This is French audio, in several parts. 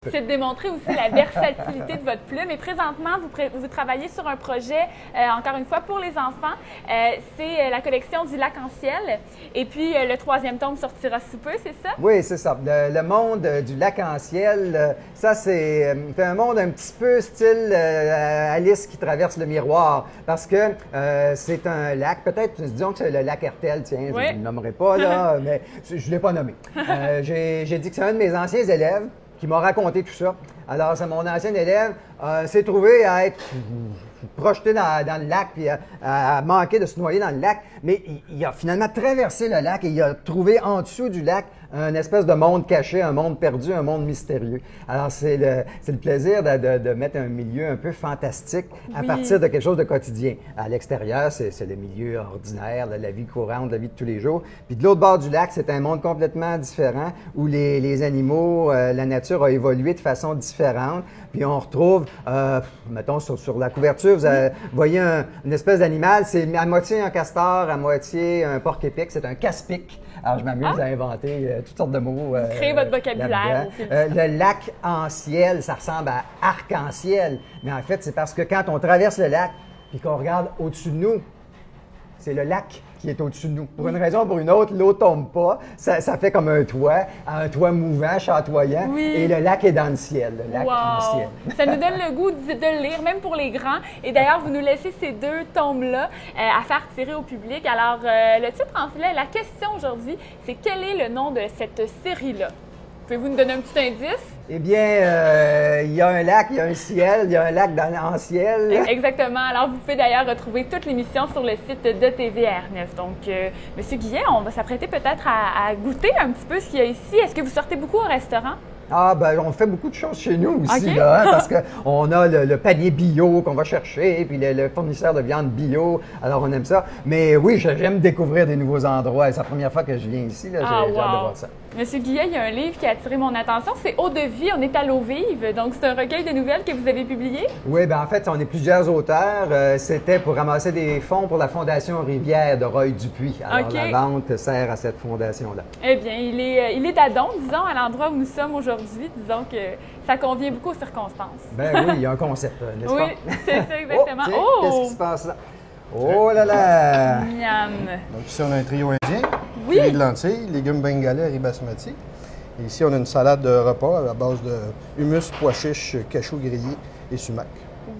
C'est de démontrer aussi la versatilité de votre plume. Et présentement, vous travaillez sur un projet, encore une fois, pour les enfants. C'est la collection du lac en ciel. Et puis, le troisième tome sortira sous peu, c'est ça? Oui, c'est ça. Le monde du lac en ciel, ça, c'est un monde un petit peu style Alice qui traverse le miroir. Parce que c'est un lac, peut-être, disons que c'est le lac Hertel, tiens, Oui. je ne le nommerai pas, là, mais je ne l'ai pas nommé. J'ai dit que c'est un de mes anciens élèves qui m'a raconté tout ça. Alors, c'est mon ancien élève s'est trouvé à être projeté dans le lac, puis à manquer de se noyer dans le lac. Mais il a finalement traversé le lac et il a trouvé en dessous du lac un espèce de monde caché, un monde perdu, un monde mystérieux. Alors, c'est le plaisir de mettre un milieu un peu fantastique à partir de quelque chose de quotidien. À l'extérieur, c'est le milieu ordinaire, la vie courante, la vie de tous les jours. Puis de l'autre bord du lac, c'est un monde complètement différent où les animaux, la nature a évolué de façon différente. Puis on retrouve, mettons, sur la couverture, vous voyez une espèce d'animal, c'est à moitié un castor, à moitié un porc-épic, c'est un casse-pic. Alors, je m'amuse à inventer toutes sortes de mots. Créer votre vocabulaire. Le lac en ciel, ça ressemble à arc-en-ciel. Mais en fait, c'est parce que quand on traverse le lac et qu'on regarde au-dessus de nous, c'est le lac qui est au-dessus de nous. Pour une raison ou pour une autre, l'eau ne tombe pas. Ça fait comme un toit mouvant, chatoyant. Oui. Et le lac est dans le ciel, le lac en ciel. Ça nous donne le goût de le lire, même pour les grands. Et d'ailleurs, vous nous laissez ces deux tomes-là à faire tirer au public. Alors, le titre en filet, la question aujourd'hui, c'est quel est le nom de cette série-là? Pouvez-vous nous donner un petit indice? Eh bien, il y a un lac, il y a un ciel, il y a un lac en ciel. Exactement. Alors, vous pouvez d'ailleurs retrouver toute l'émission sur le site de TVR9. Donc, M. Guillet, on va s'apprêter peut-être à goûter un petit peu ce qu'il y a ici. Est-ce que vous sortez beaucoup au restaurant? Ah, ben, on fait beaucoup de choses chez nous aussi, Okay. là, hein, parce qu'on a le panier bio qu'on va chercher, puis le fournisseur de viande bio, alors on aime ça. Mais oui, j'aime découvrir des nouveaux endroits. C'est la première fois que je viens ici, là, j'ai hâte de voir ça. Monsieur Guillet, il y a un livre qui a attiré mon attention, c'est Eau de vie, on est à l'eau vive. Donc, c'est un recueil de nouvelles que vous avez publié? Oui, bien en fait, on est plusieurs auteurs. C'était pour ramasser des fonds pour la Fondation Rivière de Roy Dupuis. Alors, la vente sert à cette fondation-là. Eh bien, il est d'Adon, disons, à l'endroit où nous sommes aujourd'hui. Disons que ça convient beaucoup aux circonstances. Ben oui, il y a un concept, n'est-ce pas? Oui, c'est ça, exactement. Oh, qu'est-ce qui se passe là? Oh là là! Miam! Donc ici, on a un trio indien, Oui. filet de lentilles, légumes bengalais, riz basmati. Et ici, on a une salade de repas à base de hummus, pois chiches, cachou grillés et sumac.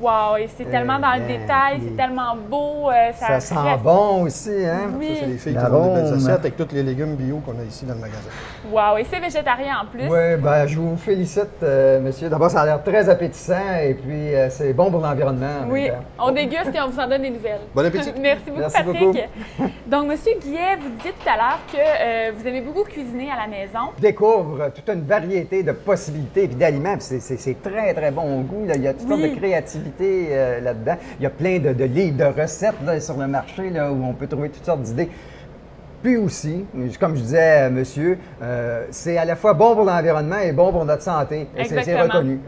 Wow! Et c'est tellement dans le détail, c'est tellement beau. Ça sent bon aussi, hein? Oui. Ça, c'est les filles qui ont des belles assiettes avec tous les légumes bio qu'on a ici dans le magasin. Wow! Et c'est végétarien en plus. Oui, ben je vous félicite, monsieur. D'abord, ça a l'air très appétissant et puis c'est bon pour l'environnement. Oui, on déguste et on vous en donne des nouvelles. Bon appétit! Merci beaucoup, Merci Patrick. beaucoup. Donc, Monsieur Guillet, vous disiez tout à l'heure que vous aimez beaucoup cuisiner à la maison. Je découvre toute une variété de possibilités et d'aliments. C'est très, très bon au goût. Là. Il y a toutes sortes de créativité là-dedans. Il y a plein de livres de recettes là, sur le marché là, où on peut trouver toutes sortes d'idées. Puis aussi, comme je disais, monsieur, c'est à la fois bon pour l'environnement et bon pour notre santé. C'est reconnu.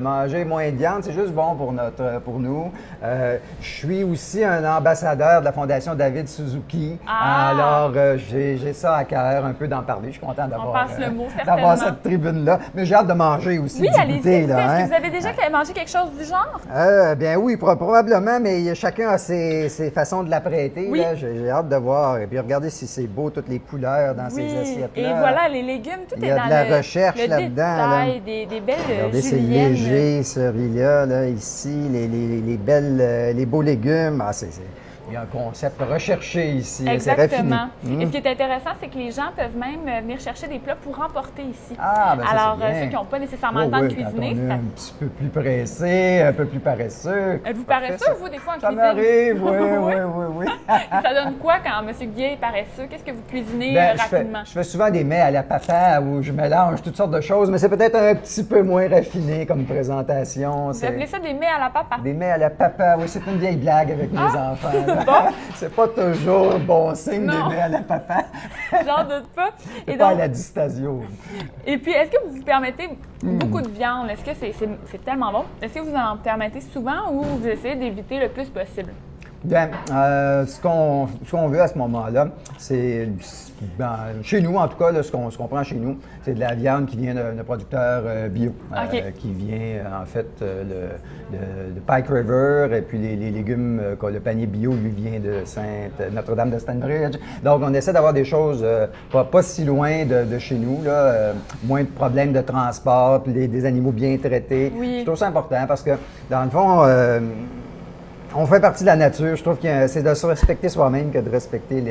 Manger moins de viande, c'est juste bon pour nous. Je suis aussi un ambassadeur de la Fondation David Suzuki. Alors, j'ai ça à cœur, un peu d'en parler. Je suis content d'avoir cette tribune-là. Mais j'ai hâte de manger aussi. Oui, allez-y. Est-ce que vous avez déjà mangé quelque chose du genre? Bien oui, probablement, mais chacun a ses façons de l'apprêter. Oui. J'ai hâte de voir. Et puis, regardez si c'est beau, toutes les couleurs dans ces assiettes-là. Et voilà, les légumes, tout est dans Il y a de la recherche là-dedans. Des belles regardez, c'est juliennes. léger, ce riz-là, là, ici, les beaux légumes. Il y a un concept recherché ici. Exactement. Et ce qui est intéressant, c'est que les gens peuvent même venir chercher des plats pour emporter ici. Ah, ben ça, alors, c'est bien. ceux qui n'ont pas nécessairement le temps de cuisiner. On est un petit peu plus pressé, un peu plus paresseux. Êtes-vous paresseux, vous, des fois, en cuisine? Ça m'arrive, oui. Ça donne quoi quand M. Guillet est paresseux? Qu'est-ce que vous cuisinez rapidement? Je fais souvent des mets à la papa où je mélange toutes sortes de choses, mais c'est peut-être un petit peu moins raffiné comme présentation. Vous appelez ça des mets à la papa? Des mets à la papa, oui, c'est une vieille blague avec mes enfants. Bon. C'est pas toujours bon signe des mets à la papa. J'en doute pas. C'est pas à la distasio. Et puis, est-ce que vous vous permettez beaucoup de viande? Est-ce que c'est tellement bon? Est-ce que vous en permettez souvent ou vous essayez d'éviter le plus possible? Bien, ce qu'on veut à ce moment-là, c'est, chez nous en tout cas, là, ce qu'on prend chez nous, c'est de la viande qui vient de producteurs bio, qui vient en fait de Pike River, et puis les légumes, le panier bio, lui, vient de Notre-Dame de Stanbridge. Donc, on essaie d'avoir des choses pas si loin de chez nous, là, moins de problèmes de transport, puis des animaux bien traités. Oui. Je trouve ça important parce que, dans le fond, on fait partie de la nature. Je trouve que c'est de se respecter soi-même que de respecter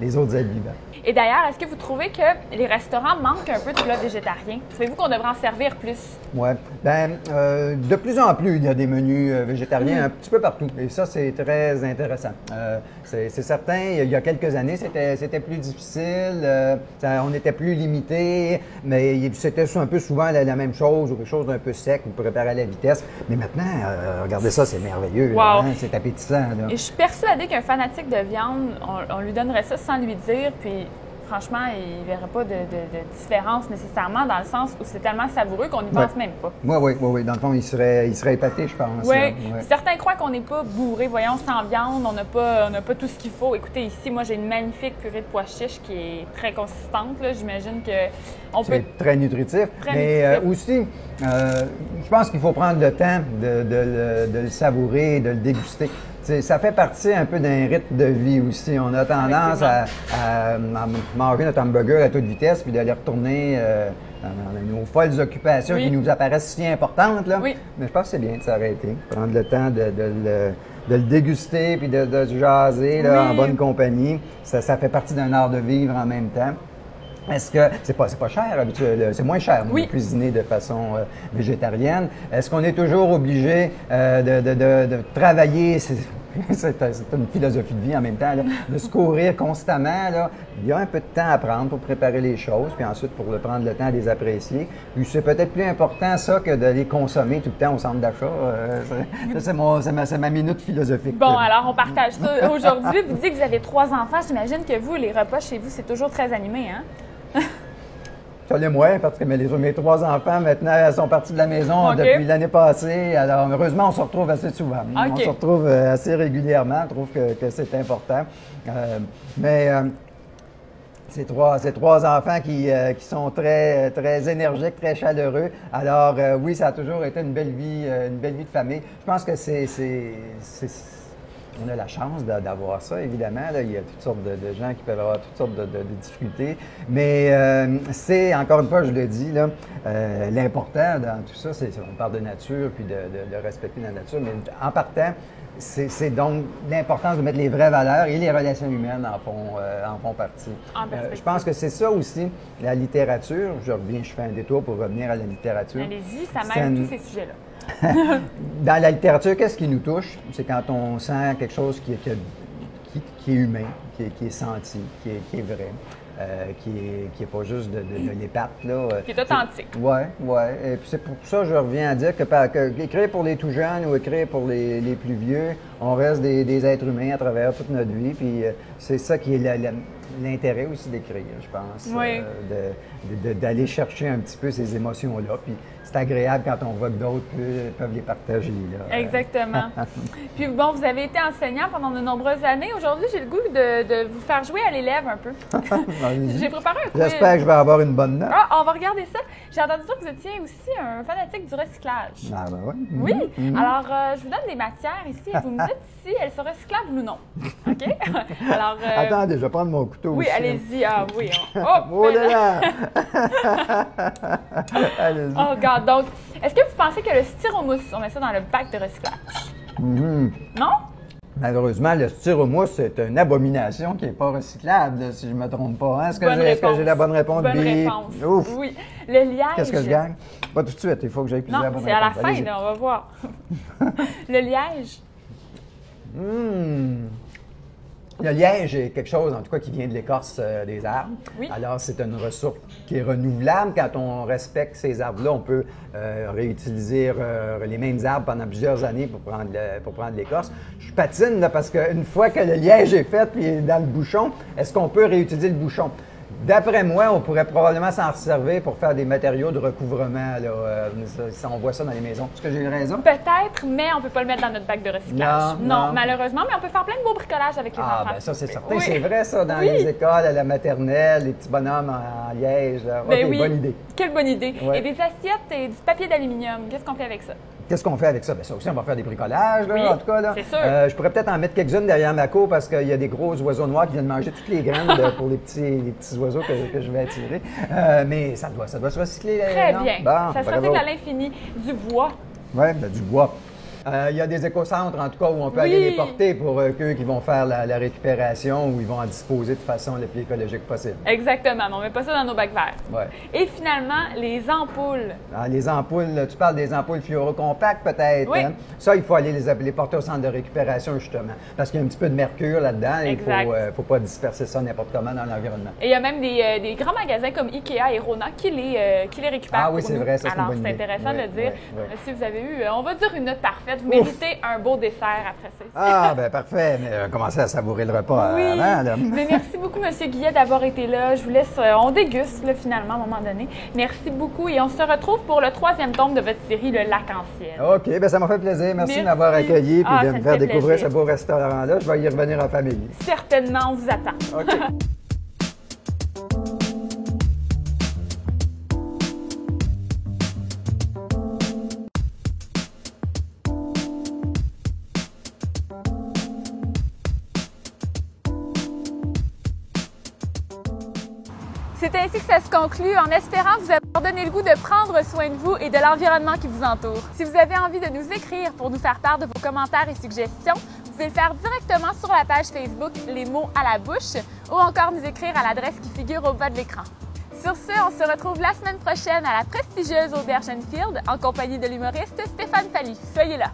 les autres êtres vivants. Et d'ailleurs, est-ce que vous trouvez que les restaurants manquent un peu de plats végétariens? Trouvez-vous qu'on devrait en servir plus? Oui. De plus en plus, il y a des menus végétariens un petit peu partout. Et ça, c'est très intéressant. C'est certain, il y a quelques années, c'était plus difficile. On était plus limité, mais c'était un peu souvent la même chose ou quelque chose d'un peu sec ou préparé à la vitesse. Mais maintenant, regardez ça, c'est merveilleux. Wow. Là, hein? C'est appétissant. Là. Et je suis persuadée qu'un fanatique de viande, on lui donnerait ça sans lui dire, puis franchement, il ne verrait pas de différence nécessairement, dans le sens où c'est tellement savoureux qu'on n'y pense même pas. Oui. Dans le fond, il serait épaté, je pense. Oui. Certains croient qu'on n'est pas bourré. Voyons, sans viande, on n'a pas tout ce qu'il faut. Écoutez, ici, moi, j'ai une magnifique purée de pois chiches qui est très consistante. J'imagine qu'on peut... C'est très nutritif. Mais aussi, je pense qu'il faut prendre le temps de le savourer, de le déguster. Ça fait partie un peu d'un rythme de vie aussi. On a tendance à manger notre hamburger à toute vitesse puis d'aller retourner dans nos folles occupations qui nous apparaissent si importantes. Là. Oui. Mais je pense que c'est bien de s'arrêter, prendre le temps de le déguster puis de jaser là, en bonne compagnie. Ça fait partie d'un art de vivre en même temps. Est-ce que c'est pas cher habituellement, c'est moins cher de cuisiner de façon végétarienne. Est-ce qu'on est toujours obligé de travailler? C'est une philosophie de vie en même temps, là, de se courir constamment. Là. Il y a un peu de temps à prendre pour préparer les choses, puis ensuite pour prendre le temps de les apprécier. Puis c'est peut-être plus important ça que de les consommer tout le temps au centre d'achat. C'est ma minute philosophique. Bon, alors on partage ça aujourd'hui. Vous dites que vous avez 3 enfants. J'imagine que vous, les repas chez vous, c'est toujours très animé, hein? Ça l'est moins, parce que mes 3 enfants, maintenant, elles sont partis de la maison depuis l'année passée. Alors, heureusement, on se retrouve assez souvent. On se retrouve assez régulièrement. Je trouve que c'est important. Ces trois enfants qui sont très, très énergiques, très chaleureux. Alors, oui, ça a toujours été une belle vie de famille. Je pense que on a la chance d'avoir ça, évidemment. Là. Il y a toutes sortes de gens qui peuvent avoir toutes sortes de difficultés. Mais c'est, encore une fois, je le dis, là, l'important dans tout ça, on parle de nature puis de respecter la nature, mais en partant, c'est donc l'importance de mettre les vraies valeurs et les relations humaines en font partie. Je pense que c'est ça aussi, la littérature. Je fais un détour pour revenir à la littérature. Allez-y, ça m'aide tous ces sujets-là. Dans la littérature, qu'est-ce qui nous touche? C'est quand on sent quelque chose qui est humain, qui est senti, qui est vrai, qui est pas juste de l'épate. Qui est authentique. Oui. Et puis c'est pour ça que je reviens à dire que écrire pour les tout jeunes ou écrire pour les plus vieux, on reste des êtres humains à travers toute notre vie. Puis c'est ça qui est l'intérêt aussi d'écrire, je pense. Oui. D'aller chercher un petit peu ces émotions-là. Puis c'est agréable quand on voit que d'autres peuvent les partager. Là. Exactement. Puis bon, vous avez été enseignant pendant de nombreuses années. Aujourd'hui, j'ai le goût de vous faire jouer à l'élève un peu. J'ai préparé un quiz. J'espère que je vais avoir une bonne note. On va regarder ça. J'ai entendu dire que vous étiez aussi un fanatique du recyclage. Ah ben oui. Oui. Alors, je vous donne des matières ici et vous me dites si elles sont recyclables ou non. OK? Alors, attendez, je vais prendre mon couteau oui, aussi. allez-y. Ah oui. Oh là! Allez-y. Oh, regarde. Donc, est-ce que vous pensez que le styromousse, on met ça dans le bac de recyclage? Non? Malheureusement, le styromousse, c'est une abomination qui n'est pas recyclable, si je ne me trompe pas. Hein? Est-ce que j'ai la bonne réponse? Bonne réponse. Ouf. Oui. Le liège. Qu'est-ce que je gagne? Pas tout de suite, il faut que j'aille plus la bonne réponse. Non, c'est à la fin, là, on va voir. Le liège. Le liège est quelque chose, en tout cas, qui vient de l'écorce des arbres. Oui. Alors, c'est une ressource qui est renouvelable. Quand on respecte ces arbres-là, on peut réutiliser les mêmes arbres pendant plusieurs années pour prendre l'écorce. Je patine là, parce qu'une fois que le liège est fait puis il est dans le bouchon, est-ce qu'on peut réutiliser le bouchon? D'après moi, on pourrait probablement s'en servir pour faire des matériaux de recouvrement. Là, on voit ça dans les maisons. Est-ce que j'ai raison? Peut-être, mais on ne peut pas le mettre dans notre bac de recyclage. Non. malheureusement, mais on peut faire plein de beaux bricolages avec les enfants. Ben ça, c'est certain. Oui. C'est vrai, ça, dans les écoles, à la maternelle, les petits bonhommes en liège. Là. Ben OK, oui. bonne idée. Quelle bonne idée. Ouais. Et des assiettes et du papier d'aluminium. Qu'est-ce qu'on fait avec ça? Qu'est-ce qu'on fait avec ça? Bien, ça aussi, on va faire des bricolages, là, Oui, en tout cas. Là. c'est sûr. Je pourrais peut-être en mettre quelques-unes derrière ma cour parce qu'il y a des gros oiseaux noirs qui viennent manger toutes les graines pour les petits oiseaux que je vais attirer. Mais ça doit se recycler. Très non? bien. Bon, Ça se bravo. recycle à l'infini. Du bois. Oui, du bois. Il y a des écocentres, en tout cas, où on peut Oui. aller les porter pour eux qui vont faire la récupération ou ils vont en disposer de façon la plus écologique possible. Exactement, mais on ne met pas ça dans nos bacs verts. Ouais. Et finalement, les ampoules. Les ampoules, tu parles des ampoules fluorocompactes peut-être. Oui. Hein? Ça, il faut aller les porter au centre de récupération justement. Parce qu'il y a un petit peu de mercure là-dedans. Il Exact. ne faut pas disperser ça n'importe comment dans l'environnement. Et il y a même des grands magasins comme Ikea et Rona qui les récupèrent. Ah oui, pour c'est nous. vrai, ça, c'est une Alors, bonne c'est idée. intéressant de Oui, le dire. oui, oui. Si vous avez eu, on va dire une note parfaite. Vous méritez un beau dessert après ça. Ah, ben parfait. Mais commencez à savourer le repas Oui, avant. Là. mais merci beaucoup, M. Guillet, d'avoir été là. Je vous laisse, on déguste là, finalement à un moment donné. Merci beaucoup et on se retrouve pour le 3e tome de votre série, Le Lac en Ciel. OK, ben ça m'a fait plaisir. Merci de Merci. m'avoir accueilli et Ah, de ça me me faire fait découvrir plaisir. ce beau restaurant-là. Je vais y revenir en famille. Certainement, on vous attend. OK. C'est ainsi que ça se conclut, en espérant vous avoir donné le goût de prendre soin de vous et de l'environnement qui vous entoure. Si vous avez envie de nous écrire pour nous faire part de vos commentaires et suggestions, vous pouvez le faire directement sur la page Facebook Les mots à la bouche ou encore nous écrire à l'adresse qui figure au bas de l'écran. Sur ce, on se retrouve la semaine prochaine à la prestigieuse Auberge Enfield en compagnie de l'humoriste Stéphane Fallu. Soyez là!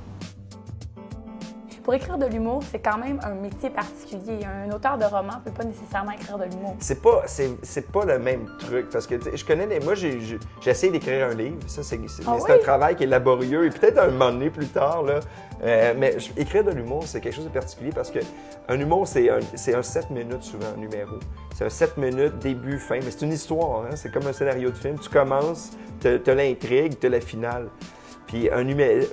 Pour écrire de l'humour, c'est quand même un métier particulier. Un auteur de roman ne peut pas nécessairement écrire de l'humour. C'est pas le même truc parce que tu sais, je connais moi j'ai essayé d'écrire un livre, ça c'est un travail qui est laborieux et peut-être un moment donné plus tard là. Mais écrire de l'humour, c'est quelque chose de particulier parce que un humour c'est un 7 minutes souvent un numéro. C'est un 7 minutes début fin, mais c'est une histoire, hein? C'est comme un scénario de film, tu commences, t'as l'intrigue, t'as la finale. Puis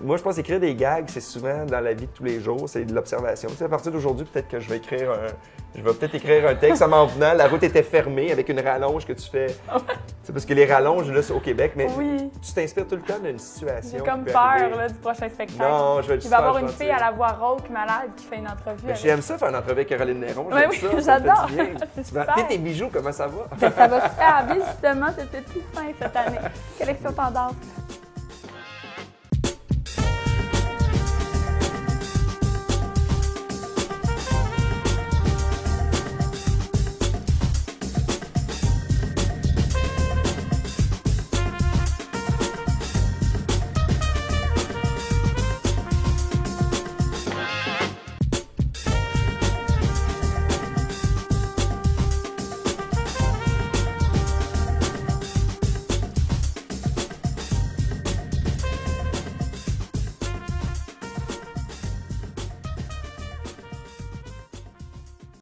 moi, je pense écrire des gags, c'est souvent dans la vie de tous les jours, c'est de l'observation. Tu sais, à partir d'aujourd'hui, peut-être que je vais écrire un texte en m'en venant. La route était fermée avec une rallonge que tu fais. C'est parce que les rallonges, là, c'est au Québec, mais tu t'inspires tout le temps d'une situation. J'ai comme qui peut peur arriver. là, du prochain spectacle. Non, je vais être Il va y avoir super une fille gentil. à la voix rauque malade qui fait une entrevue. Mais avec... j'aime ça faire une entrevue avec Caroline Néron. Ouais, oui, ça me fait j'adore. du bien. C'est Tu vas super. appeler tes bijoux, comment ça va? Ça va super bien, justement, c'était tout fin cette année. Collection tendance.